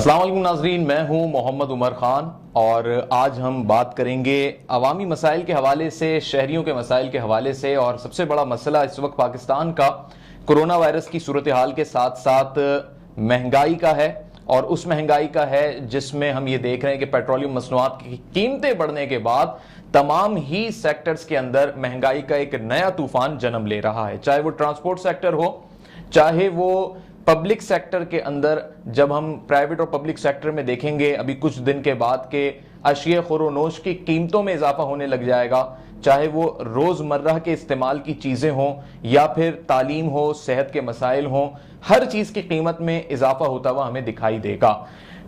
السلام علیکم ناظرین، میں ہوں محمد عمر خان اور آج ہم بات کریں گے عوامی مسائل کے حوالے سے، شہریوں کے مسائل کے حوالے سے، اور سب سے بڑا مسئلہ اس وقت پاکستان کا کرونا وائرس کی صورتحال کے ساتھ ساتھ مہنگائی کا ہے، اور اس مہنگائی کا ہے جس میں ہم یہ دیکھ رہے ہیں کہ پیٹرولیم مصنوعات کی قیمتیں بڑھنے کے بعد تمام ہی سیکٹرز کے اندر مہنگائی کا ایک نیا طوفان جنم لے رہا ہے، چاہے وہ ٹرانسپورٹ سیکٹر ہو، چاہے وہ پبلک سیکٹر کے اندر۔ جب ہم پرائیویٹ اور پبلک سیکٹر میں دیکھیں گے ابھی کچھ دن کے بعد کہ اشیاء خور و نوش کی قیمتوں میں اضافہ ہونے لگ جائے گا، چاہے وہ روزمرہ کے استعمال کی چیزیں ہوں یا پھر تعلیم ہو، صحت کے مسائل ہوں، ہر چیز کی قیمت میں اضافہ ہوتا ہوا ہمیں دکھائی دے گا۔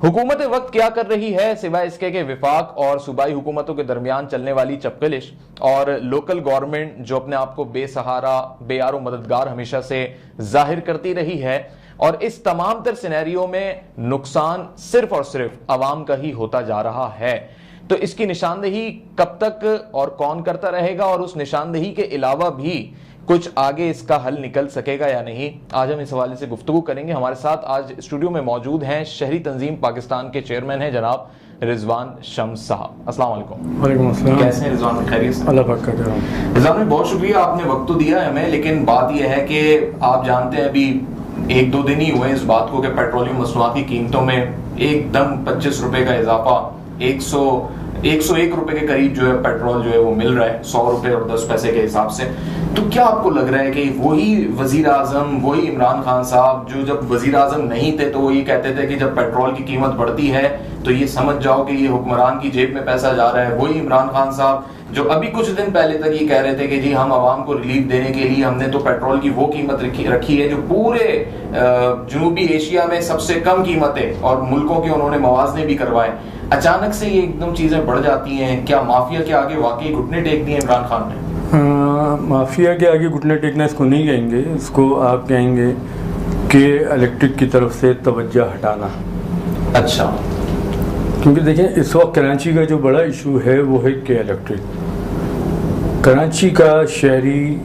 حکومت وقت کیا کر رہی ہے سوائے اس کے کہ وفاق اور صوبائی حکومتوں کے درمیان چلنے والی چپقلش، اور لوکل گورنمنٹ جو اپنے آپ کو بے سہارا، بے یار و مددگار ہمیشہ سے ظاہر کرتی رہی ہے، اور اس تمام تر سینیریو میں نقصان صرف اور صرف عوام کا ہی ہوتا جا رہا ہے۔ تو اس کی نشاندہی کب تک اور کون کرتا رہے گا، اور اس نشاندہی کے علاوہ بھی کچھ آگے اس کا حل نکل سکے گا یا نہیں، آج ہم اس حوالے سے گفتگو کریں گے۔ ہمارے ساتھ آج اسٹوڈیو میں موجود ہیں شہری تنظیم پاکستان کے چیئرمین ہیں جناب رضوان شمس صاحب۔ السلام علیکم۔ وعلیکم السلام۔ کیسے ہیں رضوان؟ خیریت سے؟ اللہ پاک کا کرم۔ رضوان بھائی بہت شکریہ، آپ نے وقت تو دیا ہے ہمیں، لیکن بات یہ ہے کہ آپ جانتے ہیں ابھی ایک دو دن ہی ہوئے اس بات کو کہ پیٹرولیم مصنوعات کی قیمتوں میں ایک دم 25 روپے کا اضافہ، 101 روپے کے قریب جو ہے پیٹرول جو ہے وہ مل رہا ہے 100 روپے اور 10 پیسے کے حساب سے۔ تو کیا آپ کو لگ رہا ہے کہ وہی وزیر اعظم، وہی عمران خان صاحب جو جب وزیر اعظم نہیں تھے تو وہ یہ کہتے تھے کہ جب پیٹرول کی قیمت بڑھتی ہے تو یہ سمجھ جاؤ کہ یہ حکمران کی جیب میں پیسہ جا رہا ہے، وہی عمران خان صاحب جو ابھی کچھ دن پہلے تک یہ کہہ رہے تھے کہ جی ہم عوام کو ریلیف دینے کے لیے ہم نے تو پیٹرول کی وہ قیمت رکھی ہے جو پورے جنوبی ایشیا میں سب سے کم قیمت ہے، اور ملکوں کے انہوں نے موازنے بھی کروائے۔ اچانک سے یہ ایک دم چیزیں بڑھ جاتی ہیں، کیا مافیا کے آگے واقعی گھٹنے ٹیک دیے عمران خان نے؟ مافیا کے آگے گھٹنے ٹیکنا اس کو نہیں کہیں گے، اس کو آپ کہیں گے کہ الیکٹرک کی طرف سے توجہ ہٹانا۔ اچھا، کیونکہ دیکھیں اس وقت کراچی کا جو بڑا ایشو ہے وہ ہے کہ الیکٹرک، کراچی کا شہری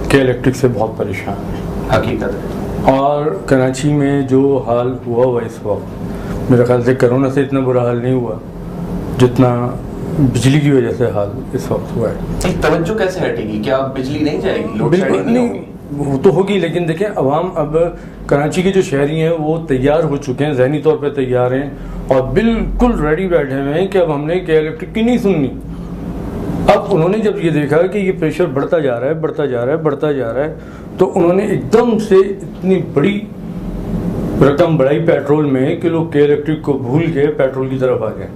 کے الیکٹرک سے بہت پریشان ہے حقیقت ہے۔ اور کراچی میں جو حال ہوا اس وقت میرے خیال سے کرونا سے اتنا برا حال نہیں ہوا جتنا بجلی کی وجہ سے حال اس وقت ہوا ہے۔ توجہ کیسے ہٹے گی؟ کیا بجلی نہیں جائے گی؟ بالکل نہیں، وہ تو ہوگی، لیکن دیکھیں عوام اب کراچی کے جو شہری ہیں وہ تیار ہو چکے ہیں، ذہنی طور پہ تیار ہیں اور بالکل ریڈی بیٹھے ہوئے ہیں کہ اب ہم نے کہ الیکٹرک کی نہیں سننی۔ اب انہوں نے جب یہ دیکھا کہ یہ پریشر بڑھتا جا رہا ہے تو انہوں نے ایک دم سے اتنی بڑی رقم بڑھائی پیٹرول میں کہ لوگ کے الیکٹرک کو بھول کے پیٹرول کی طرف آ گئے۔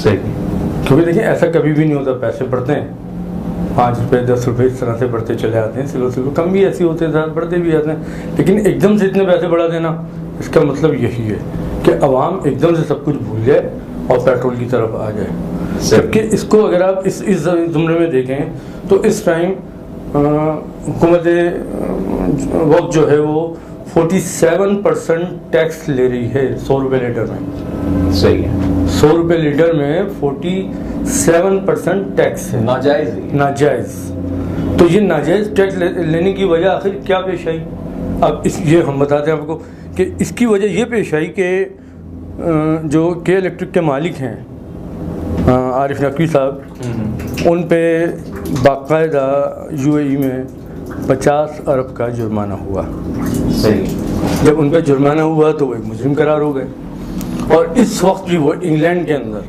صحیح، کیونکہ دیکھیں ایسا کبھی بھی نہیں ہوتا، پیسے بڑھتے ہیں 5 روپے 10 روپے اس طرح سے بڑھتے چلے آتے ہیں، سلو کم بھی ایسے ہوتے ہیں، زیادہ بڑھتے بھی آتے ہیں، لیکن ایک دم سے اتنے پیسے بڑھا دینا اس کا مطلب یہی ہے کہ عوام ایک دم سے سب کچھ بھول جائے اور پیٹرول کی طرف آ جائے۔ جبکہ اس کو اگر آپ اس زمرے میں دیکھیں تو اس ٹائم حکومت وقت جو ہے وہ 47% ٹیکس لے رہی ہے 100 روپے لیٹر میں۔ صحیح ہے، 100 روپے لیٹر میں 47% ٹیکس ہے، ناجائز۔ تو یہ ناجائز ٹیکس لینے کی وجہ آخر کیا پیش آئی؟ اب یہ ہم بتاتے ہیں آپ کو کہ اس کی وجہ یہ پیش آئی کہ جو کے الیکٹرک کے مالک ہیں عارف نقوی صاحب، ان پہ باقاعدہ UAE میں 50 ارب کا جرمانہ ہوا۔ صحیح، جب ان پہ جرمانہ ہوا تو وہ ایک مجرم قرار ہو گئے، اور اس وقت بھی وہ انگلینڈ کے اندر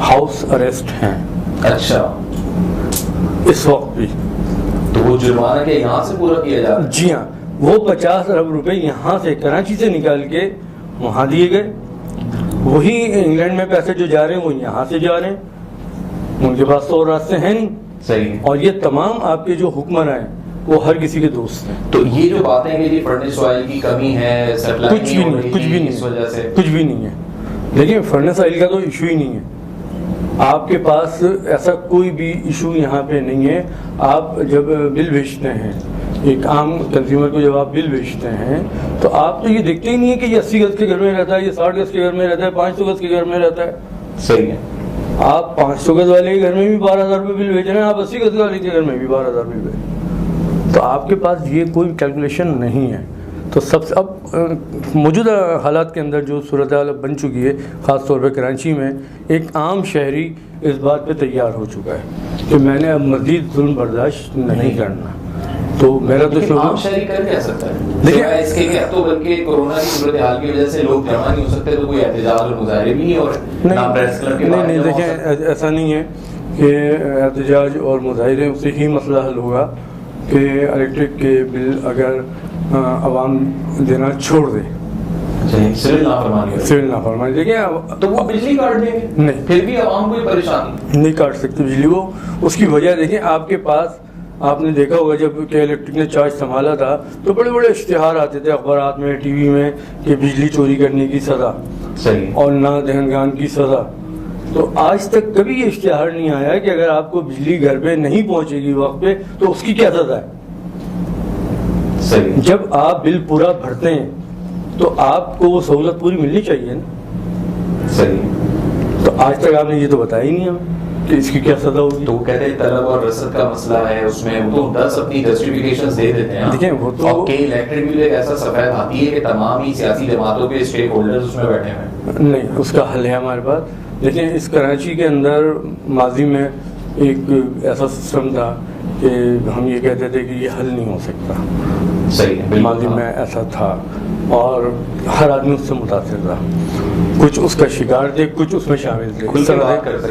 ہاؤس اریسٹ ہیں۔ اچھا، اس وقت بھی تو وہ جرمانہ کے یہاں سے پورا کیا جا رہا ہے؟ جی ہاں، وہ 50 ارب روپے یہاں سے کراچی سے نکال کے وہاں دیے گئے، وہی انگلینڈ میں پیسے جو جا رہے ہیں وہ یہاں سے جا رہے ہیں، ان کے پاس تو اور راستے ہیں نہیں۔ صحیح، اور یہ تمام آپ کے جو حکمراں ہیں وہ ہر کسی کے دوست ہیں۔ تو یہ جو باتیں کہ یہ فرنس آئل کی کمی ہے، سپلائی کچھ بھی نہیں ہے، لیکن فرنس آئل کا تو ایشو ہی نہیں ہے، آپ کے پاس ایسا کوئی بھی ایشو یہاں پہ نہیں ہے۔ آپ جب بل بھیجتے ہیں، ایک عام کنزیومر کو جب آپ بل بیچتے ہیں تو آپ تو یہ دیکھتے ہی نہیں ہے کہ یہ 80 گز کے گھر میں رہتا ہے، یہ 60 گز کے گھر میں رہتا ہے، 500 گز کے گھر میں رہتا ہے۔ صحیح ہے، آپ 500 گز والے کے گھر میں بھی 12,000 روپے بل بھیج رہے ہیں، آپ 80 گز والے کے گھر میں بھی 12,000 بل بھیج رہے ہیں، تو آپ کے پاس یہ کوئی کیلکولیشن نہیں ہے۔ تو سب سے اب موجودہ حالات کے اندر جو صورتحال بن چکی ہے خاص طور پہ کراچی میں، ایک عام شہری اس بات پہ تیار ہو چکا ہے کہ میں نے اب مزید ظلم برداشت نہیں کرنا. تو میرا تو عام شہری کر کیا سکتا ہے؟ دیکھیں اس کے اب تو بلکہ کورونا کی صورتحال کی وجہ سے لوگ جمع نہیں ہو سکتے، تو کوئی احتجاج اور مظاہرے بھی نہیں ہو رہے. نہیں دیکھیں ایسا نہیں ہے کہ احتجاج اور مظاہرے سے ہی مسئلہ حل ہوگا کہ الیکٹرک کے بل اگر عوام دینا چھوڑ دے، سول نافرمانی دیکھیں تو وہ بجلی کاٹ دیں گے، نہیں پھر بھی عوام کوئی پریشانی نہیں کاٹ سکتی بجلی. وہ اس کی وجہ دیکھیں آپ کے پاس، آپ نے دیکھا ہوگا جب کہ الیکٹرک نے چارج سنبھالا تھا تو بڑے بڑے اشتہار آتے تھے اخبارات میں، ٹی وی میں، کہ بجلی چوری کرنے کی سزا اور نہ دہنگان کی سزا. تو آج تک کبھی یہ اشتہار نہیں آیا کہ اگر آپ کو بجلی گھر پہ نہیں پہنچے گی وقت پہ تو اس کی کیا سزا ہے. جب آپ بل پورا بھرتے ہیں تو آپ کو وہ سہولت پوری ملنی چاہیے نا. تو آج تک آپ نے یہ تو بتایا ہی نہیں ہمیں کہ اس کی کیا سزا ہوگی. تو وہ کہتے ہیں طلب اور رسد کا مسئلہ ہے، اس میں وہ 10 اپنی جسٹیفیکیشنز دے دیتے ہیں. دیکھیں وہ تو کہ الیکٹرک بل ایک ایسا سفید ہاتھی ہے کہ تمام ہی سیاسی جماعتوں کے اسٹیک ہولڈرز اس میں بیٹھے ہوئے ہیں. نہیں، اس کا حل ہے ہمارے پاس. لیکن اس کراچی کے اندر ماضی میں ایک ایسا سسٹم تھا کہ ہم یہ کہتے تھے کہ یہ حل نہیں ہو سکتا. ماضی میں ایسا تھا اور ہر آدمی اس سے متاثر تھا. کچھ اس کا شکار تھے، کچھ اس میں شامل تھے.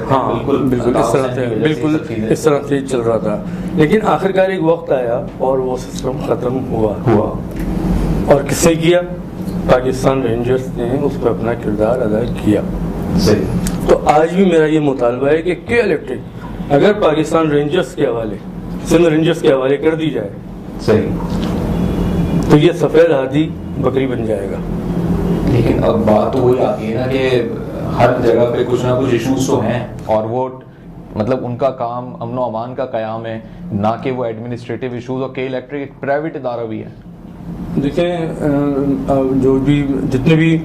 ہاں بالکل اس طرح سے چل رہا تھا. لیکن آخرکار ایک وقت آیا اور وہ سسٹم ختم ہوا. اور کس نے کیا؟ پاکستان رینجرز نے اس پہ اپنا کردار ادا کیا. تو آج بھی میرا یہ مطالبہ ہے کہ کے الیکٹرک اگر پاکستان رینجرز کے حوالے، سندھ رینجرز کے حوالے کر دی جائے تو یہ سفید ہاتھی بکری بن جائے گا. لیکن اب بات تو وہی آتی ہے نا کہ ہر جگہ پہ کچھ نہ کچھ ایشوز تو ہیں، اور وہ مطلب ان کا کام امن و امان کا قیام ہے، نہ کہ وہ ایڈمنسٹریٹو ایشوز. اور کے الیکٹرک ایک پرائیویٹ ادارہ بھی ہے. دیکھیں جو بھی جتنے بھی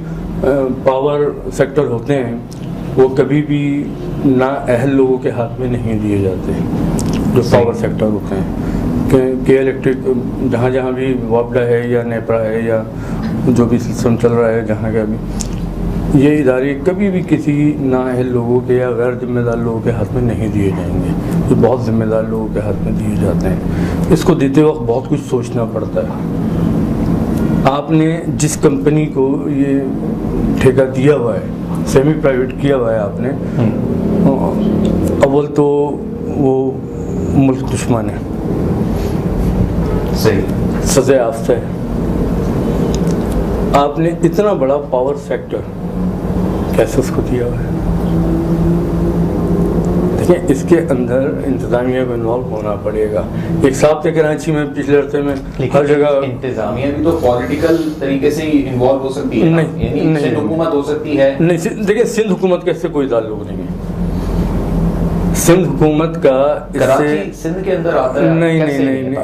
پاور سیکٹر ہوتے ہیں وہ کبھی بھی نااہل لوگوں کے ہاتھ میں نہیں دیے جاتے. جو پاور سیکٹر ہوتے ہیں کہ الیکٹرک جہاں جہاں بھی وابڈا ہے یا نیپرا ہے یا جو بھی سسٹم چل رہا ہے جہاں کا بھی، یہ ادارے کبھی بھی کسی نااہل لوگوں کے یا غیر ذمہ دار لوگوں کے ہاتھ میں نہیں دیے جائیں گے. یہ بہت ذمہ دار لوگوں کے ہاتھ میں دیے جاتے ہیں. اس کو دیتے وقت بہت کچھ سوچنا پڑتا ہے. آپ نے جس کمپنی کو یہ ٹھیکہ دیا ہوا ہے، سیمی پرائیویٹ کیا ہوا ہے آپ نے، اول تو وہ ملک دشمن ہے، سزا یافتہ ہے. آپ نے اتنا بڑا پاور سیکٹر کیسے اس کو دیا ہوا ہے؟ دیکھیں اس کے اندر انتظامیہ کو انوالو ہونا پڑے گا. ایک صاحب تھے کراچی میں پچھلے ہفتے میں، ہر جگہ انتظامیہ بھی تو پولیٹیکل طریقے سے ہی انوالو ہو سکتی ہے. نہیں سندھ حکومت ہو سکتی ہے. نہیں دیکھیں سندھ حکومت کا اس سے کوئی تعلق نہیں ہے. سندھ حکومت کا کراچی سندھ کے اندر آتا ہے.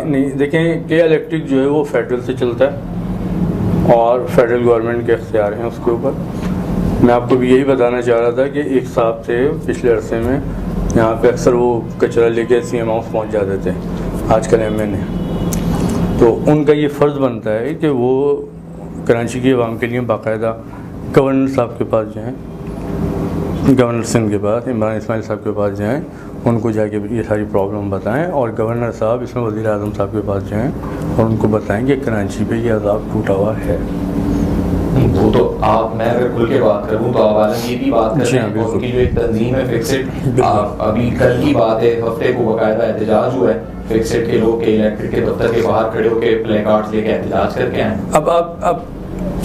نہیں دیکھیں کہ الیکٹرک جو ہے وہ فیڈرل سے چلتا ہے اور فیڈرل گورنمنٹ کے اختیار ہیں اس کے اوپر. میں آپ کو بھی یہی بتانا چاہ رہا تھا کہ ایک صاحب تھے پچھلے عرصے میں یہاں پہ، اکثر وہ کچرا لے کے سی ایم ہاؤس پہنچ جاتے تھے، آج کل ایم این اے. تو ان کا یہ فرض بنتا ہے کہ وہ کراچی کی عوام کے لیے باقاعدہ گورنر صاحب کے پاس جائیں، گورنر سندھ کے پاس عمران اسماعیل صاحب کے پاس جائیں، ان کو جا کے یہ ساری پرابلم بتائیں، اور گورنر صاحب اس میں وزیر اعظم صاحب کے پاس جائیں اور ان کو بتائیں کہ کراچی پہ یہ عذاب ٹوٹا ہوا ہے. وہ تو آپ، میں اگر کھل کے بات کروں تو آپ عالم یہ بھی بات کریں ہیں ان کی جو ایک تنظیم ہے فکسڈ. ابھی کل کی بات ہے، ہفتے کو باقاعدہ احتجاج ہوا ہے فکسڈ کے لوگ کے الیکٹرک کے دفتر کے باہر کھڑے ہو کے پلے کارڈز لے کے احتجاج کر کے آئے. اب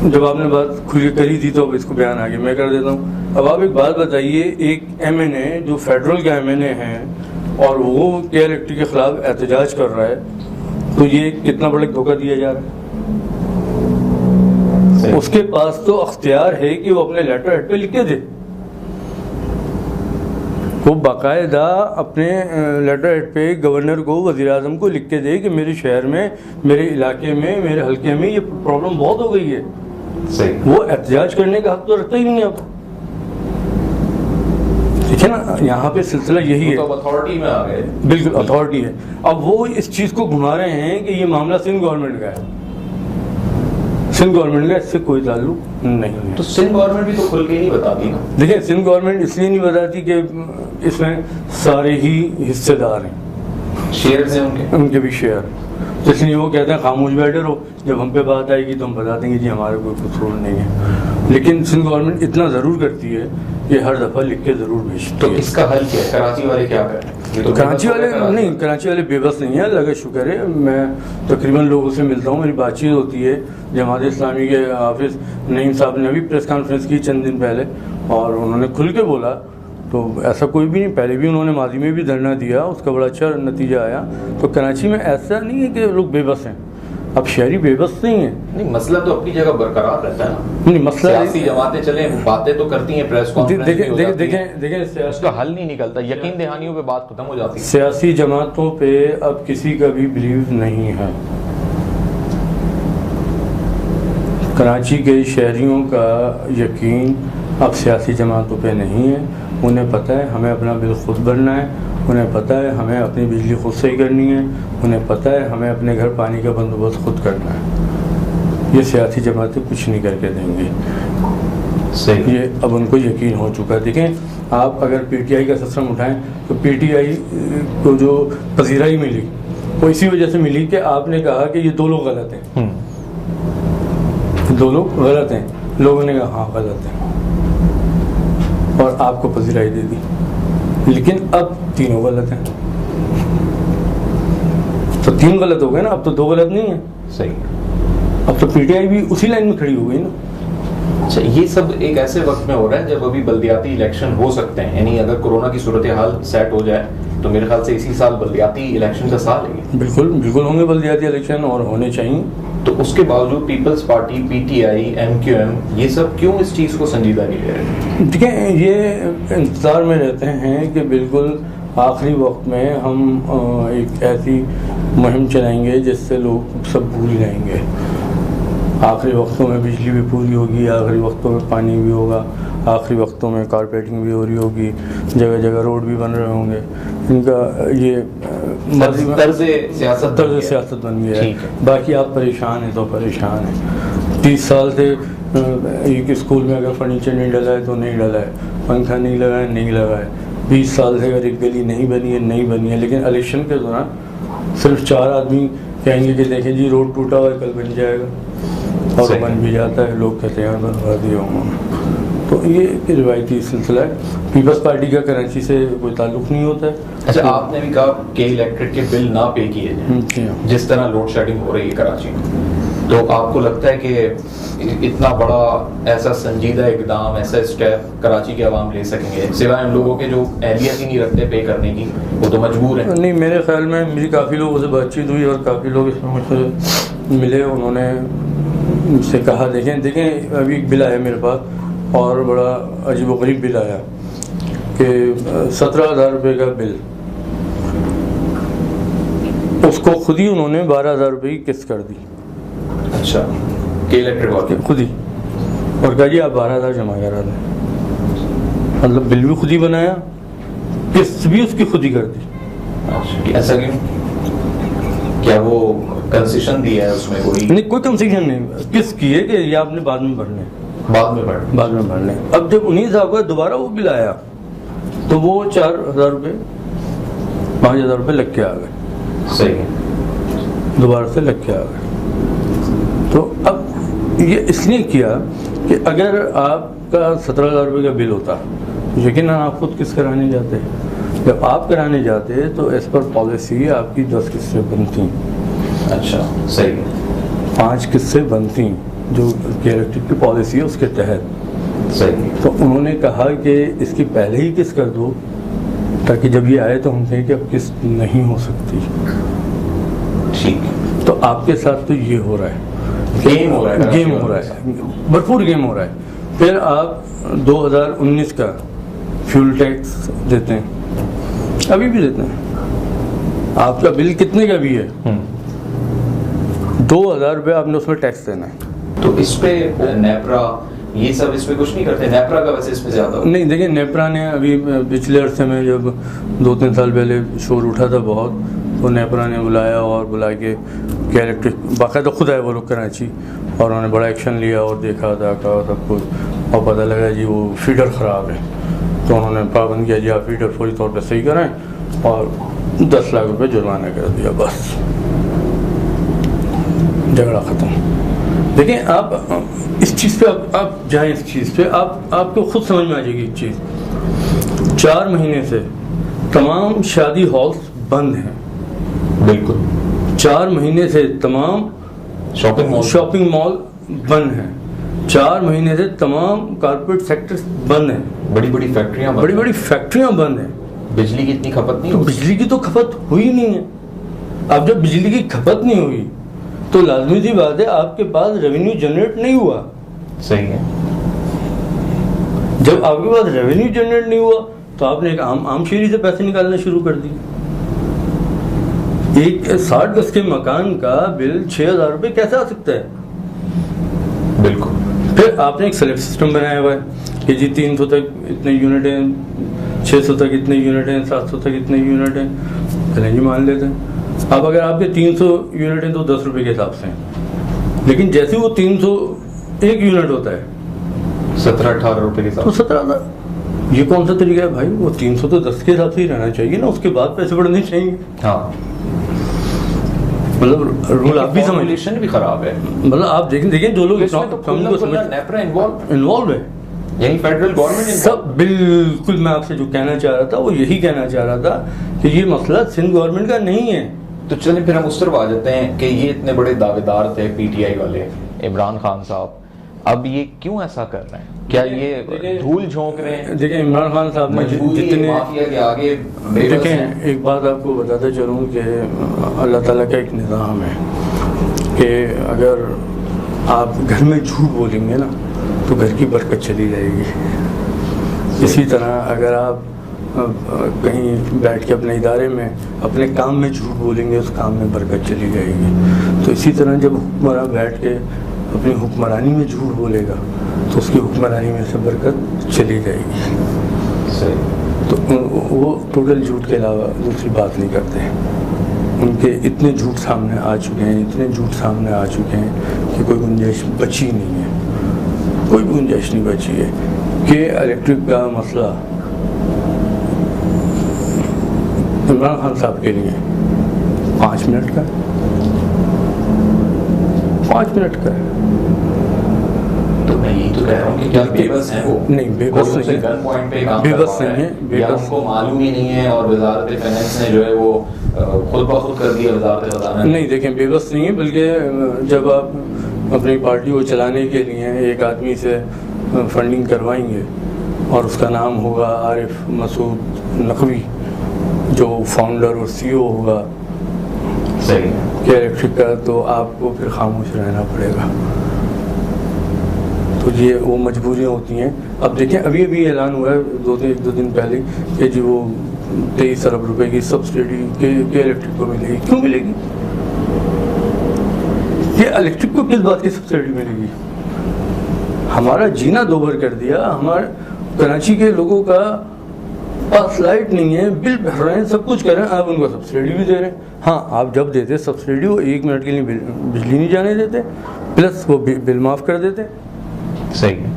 جب آپ نے بات کھل کے کری تھی تو اب اس کو بیان آگے میں کر دیتا ہوں. اب آپ ایک بات بتائیے، ایک ایم این اے جو فیڈرل کا ایم این اے ہیں اور وہ کے الیکٹرک کے خلاف احتجاج کر رہا ہے، تو یہ کتنا بڑا دھوکہ دیا جا رہا ہے. اس کے پاس تو اختیار ہے کہ وہ اپنے لیٹر ہیڈ پہ لکھ کے دے. وہ باقاعدہ اپنے لیٹر ہیڈ پہ گورنر کو، وزیر اعظم کو لکھ کے دے کہ میرے شہر میں، میرے علاقے میں، میرے حلقے میں یہ پرابلم بہت ہو گئی ہے. وہ احتجاج کرنے کا حق تو رکھتا ہی نہیں ہے. ٹھیک ہے نا، یہاں پہ سلسلہ یہی ہے. اتھارٹی میں آ گئے. بالکل اتھارٹی ہے. اب وہ اس چیز کو گھما رہے ہیں کہ یہ معاملہ سندھ گورنمنٹ کا ہے. سندھ گورنمنٹ کا اس سے کوئی تعلق نہیں ہے. تو سندھ گورنمنٹ بھی تو کھل کے نہیں بتاتی نا. دیکھیں سندھ گورنمنٹ اس لیے نہیں بتاتی کہ اس میں سارے ہی حصے دار ہیں, شیئرز ہیں ان کے بھی شیئر, اس لیے وہ کہتے ہیں خاموش بیٹھے رہو, جب ہم پہ بات آئے گی تو ہم بتا دیں گے جی ہمارا کوئی قصور نہیں ہے. لیکن سندھ گورنمنٹ اتنا ضرور کرتی ہے کہ ہر دفعہ لکھ کے ضرور بھیجتی ہے. تو اس کا حل کیا ہے؟ کراچی والے کیا کریں؟ کراچی والے نہیں, کراچی والے بے بس نہیں ہیں, اللہ کا شکر ہے. میں تقریباً لوگوں سے ملتا ہوں, میری بات چیت ہوتی ہے. جماعت اسلامی کے حافظ نعیم صاحب نے ابھی پریس کانفرنس کی چند دن پہلے, اور انہوں نے کھل کے بولا. تو ایسا کوئی بھی نہیں, پہلے بھی انہوں نے ماضی میں بھی دھرنا دیا, اس کا بڑا اچھا نتیجہ آیا. تو کراچی میں ایسا نہیں ہے کہ لوگ بے بس ہیں. اب شہری بے بس نہیں ہیں. نہیں, مسئلہ تو اپنی جگہ برقرار رہتا ہے نا. نہیں, مسئلہ سیاسی جماعتیں چلیں, باتیں تو کرتی ہیں, پریس کانفرنس دیکھیں اس کا حل نہیں نکلتا. یقین دہانیوں پہ بات ختم ہو جاتی ہے. سیاسی جماعتوں پہ اب کسی کا بھی بلیو نہیں ہے. کراچی کے شہریوں کا یقین اب سیاسی جماعتوں پہ نہیں ہے. انہیں پتہ ہے ہمیں اپنا بل خود بھرنا ہے, انہیں پتہ ہے ہمیں اپنی بجلی خود صحیح کرنی ہے, انہیں پتہ ہے ہمیں اپنے گھر پانی کا بندوبست خود کرنا ہے. یہ سیاسی جماعتیں کچھ نہیں کر کے دیں گی. صحیح, یہ اب ان کو یقین ہو چکا ہے. دیکھیں آپ اگر پی ٹی آئی کا سسٹم اٹھائیں تو پی ٹی آئی کو جو پذیرائی ملی وہ اسی وجہ سے ملی کہ آپ نے کہا کہ یہ دو لوگ غلط ہیں, دو لوگ غلط ہیں. لوگوں نے کہا ہاں غلط ہیں, اور آپ کو پذیرائی دے دی. لیکن اب تینوں غلط ہیں, تو تین غلط ہو گئے نا, اب تو دو غلط نہیں ہیں. صحیح. اب تو پی ٹی آئی بھی اسی لائن میں کھڑی ہو گئی نا. اچھا, یہ سب ایک ایسے وقت میں ہو رہا ہے جب ابھی بلدیاتی الیکشن ہو سکتے ہیں. یعنی اگر کورونا کی صورتحال سیٹ ہو جائے تو میرے خیال سے اسی سال بلدیاتی الیکشن کا سال ہے. بالکل بالکل ہوں گے بلدیاتی الیکشن, اور ہونے چاہیے. تو اس کے باوجود Peoples Party, P T I, M Q M, یہ سب کیوں اس چیز کو سنجیدہ نہیں لے رہے؟ دیکھیں یہ انتظار میں رہتے ہیں کہ بالکل آخری وقت میں ہم ایک ایسی مہم چلائیں گے جس سے لوگ سب بھول جائیں گے. آخری وقتوں میں بجلی بھی پوری ہوگی, آخری وقتوں میں پانی بھی ہوگا, آخری وقتوں میں کارپیٹنگ بھی ہو رہی ہوگی, جگہ جگہ روڈ بھی بن رہے ہوں گے. ان کا یہ طرز سیاست بن گیا ہے. باقی آپ پریشان ہیں تو پریشان ہیں. 30 سال سے ایک اسکول میں اگر فرنیچر نہیں ڈلا ہے تو نہیں ڈلا ہے, پنکھا نہیں لگا ہے نہیں لگا ہے. 20 سال سے اگر ایک گلی نہیں بنی ہے نہیں بنی ہے. لیکن الیکشن کے دوران صرف 4 آدمی کہیں گے کہ دیکھیں جی روڈ ٹوٹا ہوا ہے, کل بن جائے گا, اور بن بھی جاتا ہے. لوگ کہتے ہیں بنوا دیا ہوں. تو یہ ایک روایتی سلسلہ ہے. پیپلز پارٹی کا کراچی سے کوئی تعلق نہیں ہوتا ہے. اچھا, آپ نے بھی کہا کہ الیکٹرک کے بل نہ پے کیے جائیں جس طرح لوڈ شیڈنگ ہو رہی ہے کراچی میں, تو آپ کو لگتا ہے کہ اتنا بڑا ایسا سنجیدہ اقدام, ایسا اسٹیپ کراچی کے عوام لے سکیں گے سوائے ان لوگوں کے جو اہلیت ہی نہیں رکھتے پے کرنے کی, وہ تو مجبور ہیں؟ نہیں, میرے خیال میں میری کافی لوگوں سے بات چیت ہوئی اور کافی لوگ اس میں مجھ سے ملے. انہوں نے مجھ سے کہا دیکھیں ابھی ایک بل آیا میرے پاس, اور بڑا عجیب و غریب بل آیا کہ 17,000 روپے کا بل, اس کو خود ہی انہوں نے 12,000 روپے کی قسط کر دی. اچھا, کہ الیکٹرک والے خود ہی, اور کہا جی آپ 12,000 جمع کرا دیں. مطلب بل بھی خود ہی بنایا, قسط بھی اس کی خود ہی کر دی. ایسا کیوں؟ کیا وہ کنسیشن دیا ہے اس میں کوئی؟ نہیں, کوئی کنسیشن نہیں. قسط کی ہے کہ یہ آپ نے بعد میں بھرنے, بعد میں بھرنے. اب جب 19,000 کا دوبارہ وہ بل آیا تو وہ 4,000 روپے 5,000 روپے لگ کے آ گئے. صحیح, دوبارہ سے لگ کے آ گئے. تو اب یہ اس لیے کیا کہ اگر آپ کا 17,000 روپے کا بل ہوتا, لیکن آپ خود قسط کرانے جاتے, جب آپ کرانے جاتے تو اس پر پالیسی آپ کی 10 قسطیں بنتی. اچھا, صحیح, 5 قسطیں بنتی جو الیکٹرک کی پالیسی ہے اس کے تحت. صحیح. تو انہوں نے کہا کہ اس کی پہلے ہی قسط کر دو تاکہ جب یہ آئے تو ہم کہیں کہ اب قسط نہیں ہو سکتی. ٹھیک. تو آپ کے ساتھ تو یہ ہو رہا ہے, گیم ہو رہا ہے, بھرپور گیم ہو رہا ہے. پھر آپ 2019 کا فیول ٹیکس دیتے ہیں, ابھی بھی دیتے ہیں. آپ کا بل کتنے کا بھی ہے, 2,000 روپے آپ نے اس میں ٹیکس دینا ہے. تو اس پہ نیپرا یہ سب اس پہ کچھ نہیں کرتے؟ نیپرا کا ویسے اس پہ زیادہ نہیں. دیکھیں نیپرا نے ابھی پچھلے عرصے میں جب 2-3 سال پہلے شور اٹھا تھا بہت, کو نیپرا نے بلایا اور بلا کے کہ الیکٹرک باقاعدہ خود آئے وہ لوگ کراچی اور انہوں نے بڑا ایکشن لیا اور دیکھا سب کچھ اور پتہ لگا جی وہ فیڈر خراب ہے تو انہوں نے پابند کیا جی آپ فیڈر فوری طور پہ صحیح کرائیں اور 10 لاکھ روپے جرمانہ کر دیا بس جھگڑا ختم. دیکھیں آپ اس چیز پہ آپ جائیں اس چیز پہ آپ کو خود سمجھ میں آ جائے گی ایک چیز 4 مہینے سے تمام شادی ہالس بند ہیں. بالکل 4 مہینے سے تمام شاپنگ مال بند ہیں. 4 مہینے سے تمام کارپوریٹ سیکٹر بند ہیں. بڑی بڑی فیکٹریاں بند ہیں. بجلی کی اتنی کھپت نہیں ہوئی. بجلی کی تو کھپت ہوئی نہیں ہے. اب جب بجلی کی کھپت نہیں ہوئی تو لازمی سی بات ہے آپ کے پاس ریونیو جنریٹ نہیں ہوا. صحیح ہے. جب آپ کے پاس ریونیو جنریٹ نہیں ہوا تو آپ نے ایک عام شہری سے پیسے نکالنا شروع کر دیے. ایک 60 گز کے مکان کا بل 6,000 روپے کیسے آ سکتا ہے؟ بالکل. پھر آپ نے ایک سلیکٹ سسٹم بنایا ہوا ہے کہ جی 300 تک اتنے یونٹ ہیں, 600 تک اتنے یونٹ ہیں, 700 تک اتنے یونٹ ہیں, چلیں جی مان لیتے ہیں. اب اگر آپ کے 300 یونٹ ہیں تو 10 روپے کے حساب سے ہیں, لیکن جیسے وہ 301 یونٹ ہوتا ہے 17-18 روپے کے حساب تو 17,000. یہ کون سا طریقہ ہے بھائی؟ وہ 300 تو 10 کے حساب سے ہی رہنا چاہیے نا, اس کے بعد پیسے بڑھنے چاہیے. ہاں مطلب رول آپ بھی سمجھ بھی خراب ہے. مطلب آپ دیکھیں جو لوگ انوالو ہے یعنی فیڈرل گورنمنٹ سب. بالکل میں آپ سے جو کہنا چاہ رہا تھا وہ یہی کہنا چاہ رہا تھا کہ یہ مسئلہ سندھ گورنمنٹ کا نہیں ہے. تو چلیں پھر ہم اس طرف آ جاتے ہیں کہ یہ اتنے بڑے دعوے دار تھے پی ٹی آئی والے عمران خان صاحب, اب یہ کیوں ایسا کر رہے ہیں؟ کیا یہ دھول جھونک رہے ہیں؟ دیکھیں عمران خان صاحب نے جتنے دیکھیں ایک بات آپ کو بتاتا چلوں کہ اللہ تعالیٰ کا ایک نظام ہے کہ اگر آپ گھر میں جھوٹ بولیں گے نا تو گھر کی برکت چلی جائے گی. اسی طرح اگر آپ کہیں بیٹھ کے اپنے ادارے میں اپنے کام میں جھوٹ بولیں گے اس کام میں برکت چلی جائے گی. تو اسی طرح جب حکمراں بیٹھ کے اپنی حکمرانی میں جھوٹ بولے گا تو اس کی حکمرانی میں سے برکت چلی جائے گی. تو وہ ٹوٹل جھوٹ کے علاوہ دوسری بات نہیں کرتے. ان کے اتنے جھوٹ سامنے آ چکے ہیں, اتنے جھوٹ سامنے آ چکے ہیں کہ کوئی گنجائش بچی نہیں ہے, کوئی گنجائش نہیں بچی ہے کہ الیکٹرک کا مسئلہ عمران خان صاحب کے لیے 5 منٹ کا 5 منٹ کا ہے. تو میں یہی تو کہہ رہا ہوں کہ کیا بے بس ہیں وہ؟ نہیں بے بس نہیں ہے, بے بس نہیں ہے, یا ان کو معلوم ہی نہیں ہے اور وزارت فائنانس نے جو ہے وہ خود بخود کر دیا وزارت خزانہ. نہیں دیکھیں بے بس نہیں ہے, بلکہ جب آپ اپنی پارٹی کو چلانے کے لیے ایک آدمی سے فنڈنگ کروائیں گے اور اس کا نام ہوگا عارف مسعود نقوی جو فاؤنڈر اور سی او ہوگا الیکٹرک کا, تو آپ کو پھر خاموش رہنا پڑے گا. تو یہ وہ مجبوریاں ہوتی ہیں. اب دیکھیں ابھی اعلان ہوا ہے 1-2 دن پہلے کہ جی وہ 23 ارب روپے کی سبسڈی کے الیکٹرک کو ملے گی. کیوں ملے گی؟ یہ الیکٹرک کو کس بات کی سبسڈی ملے گی؟ ہمارا جینا دوبھر کر دیا. ہمارے کراچی کے لوگوں کا پاس لائٹ نہیں ہے, بل بھر رہے ہیں, سب کچھ کر رہے ہیں, آپ ان کو سبسڈی بھی دے رہے ہیں. ہاں آپ جب دیتے سبسڈی وہ 1 منٹ کے لیے بجلی نہیں جانے دیتے, پلس وہ بل معاف کر دیتے. صحیح ہے.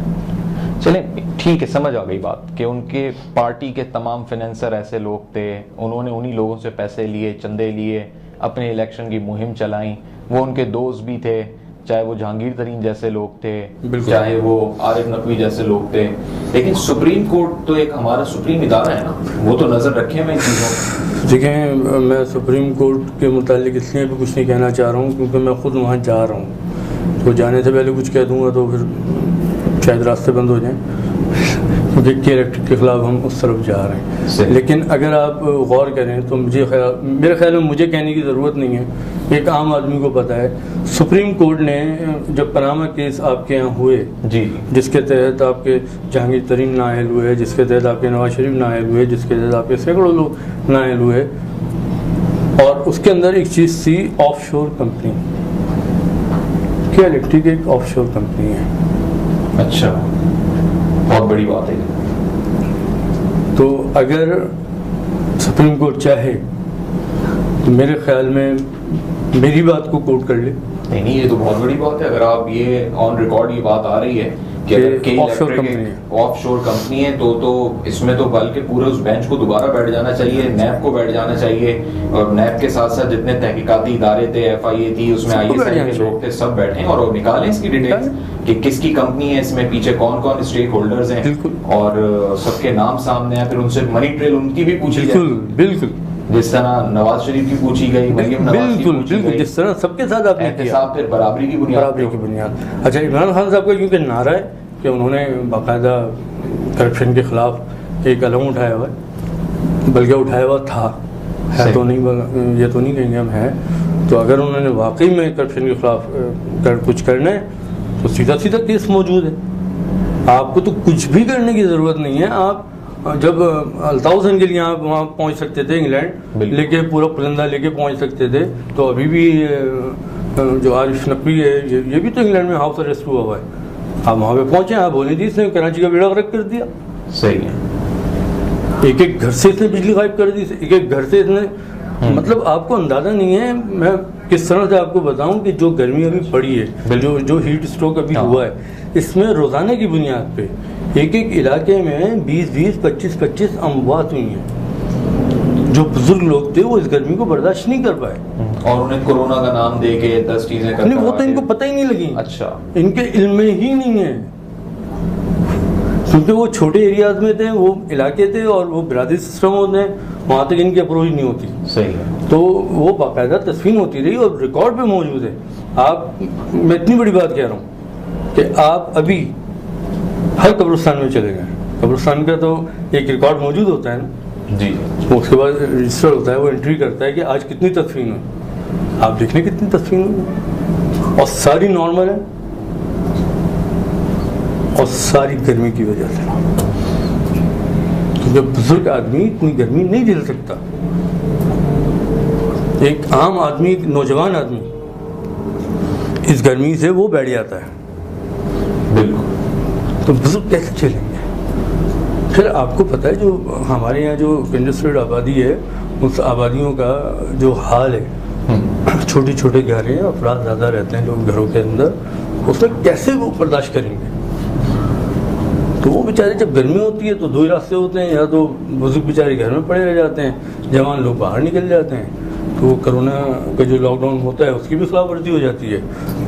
چلیں ٹھیک ہے, سمجھ آ گئی بات کہ ان کے پارٹی کے تمام فائنینسر ایسے لوگ تھے, انہوں نے انہی لوگوں سے پیسے لیے, چندے لیے, اپنے الیکشن کی مہم چلائیں. وہ ان کے دوست بھی تھے, چاہے وہ جہانگیر ترین جیسے لوگ تھے, چاہے وہ عارف نقوی جیسے لوگ تھے. لیکن سپریم کورٹ تو ایک ہمارا سپریم ادارہ ہے نا, وہ تو نظر رکھے میں ان چیزوں. دیکھیں میں سپریم کورٹ کے متعلق اس لیے بھی کچھ نہیں کہنا چاہ رہا ہوں کیونکہ میں خود وہاں جا رہا ہوں, تو جانے سے پہلے کچھ کہہ دوں گا تو پھر شاید راستے بند ہو جائیں, کیونکہ الیکٹرک کے خلاف ہم اس طرف جا رہے ہیں. لیکن اگر آپ غور کریں تو میرے خیال میں مجھے کہنے کی ضرورت نہیں ہے, ایک عام آدمی کو پتہ ہے. سپریم کورٹ نے جب پاناما کیس آپ کے یہاں ہوئے جس کے تحت آپ کے جہانگیر ترین نااہل ہوئے, جس کے تحت آپ کے نواز شریف نااہل ہوئے, جس کے تحت آپ کے سینکڑوں لوگ نااہل ہوئے, اور اس کے اندر ایک چیز تھی آف شور کمپنی, کہ الیکٹرک ایک آف شور کمپنی ہے. اچھا, بہت بڑی بات ہے. تو اگر سپریم کورٹ چاہے میرے خیال میں میری بات کو کوٹ کر لے. نہیں یہ تو بہت بڑی بات ہے. اگر آپ یہ آن ریکارڈ یہ بات آ رہی ہے کہ آف شور کمپنی ہے تو اس میں تو بلکہ پورے اس بینچ کو دوبارہ بیٹھ جانا چاہیے, نیب کو بیٹھ جانا چاہیے, اور نیب کے ساتھ ساتھ جتنے تحقیقاتی ادارے تھے, FIA تھی, اس میں ISI کے لوگ تھے, سب بیٹھیں اور نکالیں اس کی ڈیٹیلز کہ کس کی کمپنی ہے, اس میں پیچھے کون کون اسٹیک ہولڈرز ہیں, اور سب کے نام سامنے ہیں. پھر ان سے منی ٹریل ان کی بھی پوچھی جائے, بالکل جس طرح نواز شریف کی پوچھی گئی, مریم نواز کی پوچھی گئی, جس طرح سب کے ساتھ آپ نے کیا, پھر برابری کی بنیاد. اچھا, عمران خان صاحب کا کیونکہ نعرہ ہے کہ انہوں نے باقاعدہ کرپشن کے خلاف ایک علم اٹھایا ہوا ہے, بلکہ اٹھایا ہوا تھا, ہے تو نہیں, یہ تو نہیں کہیں گے ہم ہیں. تو اگر انہوں نے واقعی میں کرپشن کے خلاف کچھ کرنا ہے تو سیدھا سیدھا کیس موجود ہے. آپ کو تو کچھ بھی کرنے کی ضرورت نہیں ہے. آپ جب الطاف حسین کے لیے آپ وہاں پہنچ سکتے تھے, انگلینڈ لے کے پورا پرندہ لے کے پہنچ سکتے تھے, تو ابھی بھی جو عارف نقوی ہے یہ بھی تو انگلینڈ میں ہاؤس اریسٹ ہوا ہوا ہے. آپ وہاں پہ پہنچے, آپ بولیں جی اس نے کراچی کا بیڑا غرق کر دیا. صحیح ہے. ایک ایک گھر سے اس نے بجلی غائب کر دی, ایک ایک گھر سے اس نے, مطلب آپ کو اندازہ نہیں ہے. میں کس طرح سے آپ کو بتاؤں کہ جو گرمی ابھی پڑی ہے, جو ہیٹ اسٹروک ابھی ہوا ہے, اس میں روزانہ کی بنیاد پہ ایک ایک علاقے میں 20-20, 25-25 اموات ہوئی ہیں. جو بزرگ لوگ تھے وہ اس گرمی کو برداشت نہیں کر پائے, اور انہیں کورونا کا نام دے کے 10 چیزیں کرتے ہیں, وہ تو ان کو پتہ ہی نہیں لگی. اچھا, ان کے علم میں ہی نہیں ہے, کیونکہ وہ چھوٹے ایریاز میں تھے, وہ علاقے تھے, اور وہ برادری سسٹم ہوتے ہیں, وہاں تک ان کی اپروچ نہیں ہوتی. صحیح ہے. تو وہ باقاعدہ تسفین ہوتی رہی اور ریکارڈ پہ موجود ہے. آپ, میں اتنی بڑی بات کہہ رہا ہوں کہ آپ ابھی ہر قبرستان میں چلے گئے, قبرستان کا تو ایک ریکارڈ موجود ہوتا ہے نا جی, اس کے بعد رجسٹر ہوتا ہے, وہ انٹری کرتا ہے کہ آج کتنی تدفین ہوئی. آپ دیکھ لیں کتنی تدفین ہوئی, اور ساری نارمل ہے, اور ساری گرمی کی وجہ سے. کیونکہ بزرگ آدمی اتنی گرمی نہیں جھیل سکتا. ایک عام آدمی, ایک نوجوان آدمی اس گرمی سے وہ بیٹھ جاتا ہے. بالکل. تو بزرگ کیسے چلیں گے؟ پھر آپ کو پتہ ہے جو ہمارے یہاں جو انڈسٹریل آبادی ہے, اس آبادیوں کا جو حال ہے, چھوٹے چھوٹے گھر ہیں, افراد زیادہ رہتے ہیں لوگ گھروں کے اندر, اس میں کیسے وہ برداشت کریں گے؟ تو وہ بیچارے جب گرمی ہوتی ہے تو دو ہی راستے ہوتے ہیں, یا تو بزرگ بیچارے گھر میں پڑے رہ جاتے ہیں, جوان لوگ باہر نکل جاتے ہیں. تو کرونا کا جو لاک ڈاؤن ہوتا ہے اس کی بھی خلاف ورزی ہو جاتی ہے,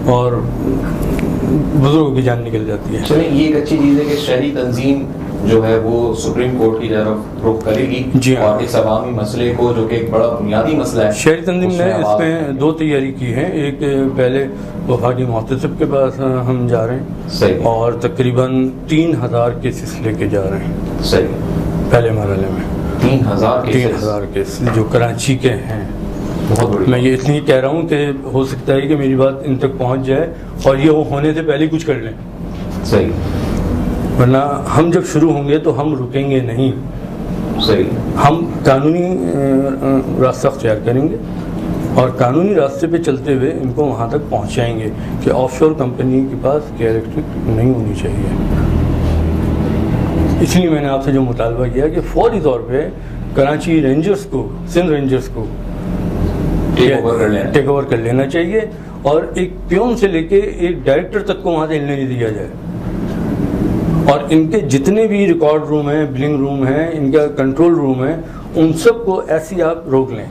اور بزرگوں کی جان نکل جاتی ہے. چلیں, یہ ایک اچھی چیز ہے کہ شہری تنظیم جو ہے وہ سپریم کورٹ کی طرف رخ کرے گی, جی ہاں, اور اس عوامی مسئلے کو جو کہ ایک بڑا بنیادی مسئلہ ہے, شہری تنظیم نے اس میں 2 تیاری کی ہے. ایک پہلے وفاقی محتسب کے پاس ہم جا رہے ہیں, صحیح, اور تقریباً 3000 کیسز لے کے جا رہے ہیں. صحیح, پہلے مرحلے میں 3000 کیسز جو کراچی کے ہیں. بہت بڑی. میں یہ اس لیے کہہ رہا ہوں کہ ہو سکتا ہے کہ میری بات ان تک پہنچ جائے اور یہ ہونے سے پہلے کچھ کر لیں. صحیح, ورنہ ہم جب شروع ہوں گے تو ہم رکیں گے نہیں. صحیح, ہم قانونی راستہ اختیار کریں گے, اور قانونی راستے پہ چلتے ہوئے ان کو وہاں تک پہنچائیں گے کہ آف شور کمپنی کے پاس کے الیکٹرک نہیں ہونی چاہیے. اس لیے میں نے آپ سے جو مطالبہ کیا کہ فوری طور پہ کراچی رینجرز کو, سندھ رینجرز کو ٹیک اوور کر لینا چاہیے, اور ایک پیون سے لے کے ایک ڈائریکٹر تک کو وہاں سے ہلنے نہیں دیا جائے. اور ان کے جتنے بھی ریکارڈ روم ہیں, بلنگ روم ہیں, ان کا کنٹرول روم ہے, ان سب کو ایسی آپ روک لیں.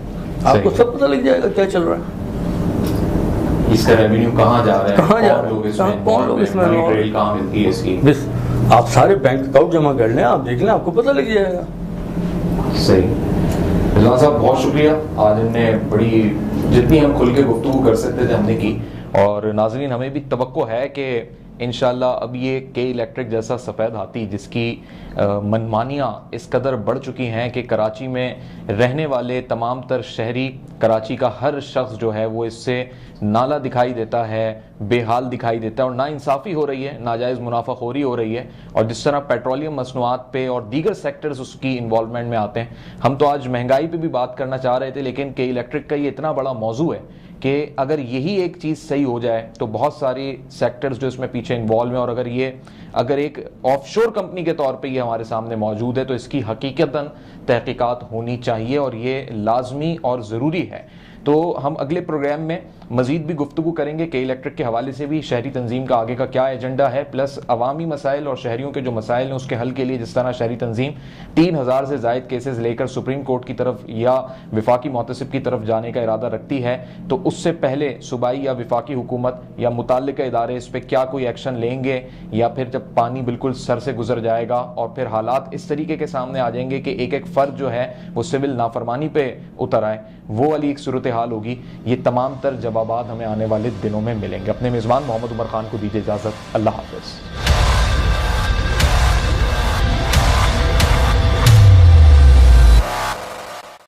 آپ کو سب پتہ لگ جائے گا کیا چل رہا ہے, اس کا ریونیو کہاں جا رہا ہے, کہاں جا رہا ہے, کون لوگ اس میں کہاں ملتی ہے اس کی. بس آپ سارے بینک اکاؤنٹ جمع کر لیں, آپ دیکھ لیں, آپ کو پتہ لگ جائے گا. صحیح. رضوان صاحب بہت شکریہ, آج ہم نے بڑی جتنی ہم کھل کے گفتگو کر سکتے تھے ہم نے کی, اور ناظرین ہمیں بھی توقع ہے کہ انشاءاللہ اب یہ کے الیکٹرک جیسا سفید ہاتھی جس کی منمانیاں اس قدر بڑھ چکی ہیں کہ کراچی میں رہنے والے تمام تر شہری, کراچی کا ہر شخص جو ہے وہ اس سے نالا دکھائی دیتا ہے, بے حال دکھائی دیتا ہے, اور ناانصافی ہو رہی ہے, ناجائز منافع خوری ہو رہی ہے. اور جس طرح پیٹرولیم مصنوعات پہ اور دیگر سیکٹرز اس کی انوالومنٹ میں آتے ہیں. ہم تو آج مہنگائی پہ بھی بات کرنا چاہ رہے تھے, لیکن کے الیکٹرک کا یہ اتنا بڑا موضوع ہے کہ اگر یہی ایک چیز صحیح ہو جائے تو بہت ساری سیکٹرز جو اس میں پیچھے پیچھے انوالو ہیں، اور اگر ایک آف شور کمپنی کے طور پہ یہ ہمارے سامنے موجود ہے تو اس کی حقیقتاً تحقیقات ہونی چاہیے اور یہ لازمی اور ضروری ہے۔ تو ہم اگلے پروگرام میں مزید بھی گفتگو کریں گے کہ الیکٹرک کے حوالے سے بھی شہری تنظیم کا آگے کا کیا ایجنڈا ہے، پلس عوامی مسائل اور شہریوں کے جو مسائل ہیں اس کے حل کے لیے جس طرح شہری تنظیم 3000 سے زائد کیسز لے کر سپریم کورٹ کی طرف یا وفاقی محتسب کی طرف جانے کا ارادہ رکھتی ہے، تو اس سے پہلے صوبائی یا وفاقی حکومت یا متعلقہ ادارے اس پہ کیا کوئی ایکشن لیں گے، یا پھر جب پانی بالکل سر سے گزر جائے گا اور پھر حالات اس طریقے کے سامنے آ جائیں گے کہ ایک فرد جو ہے وہ سول نافرمانی پہ اتر آئے، وہ والی ایک صورتحال ہوگی۔ یہ تمام تر جوابات ہمیں آنے والے دنوں میں ملیں گے۔ اپنے میزبان محمد عمر خان کو دیجیے اجازت، اللہ حافظ۔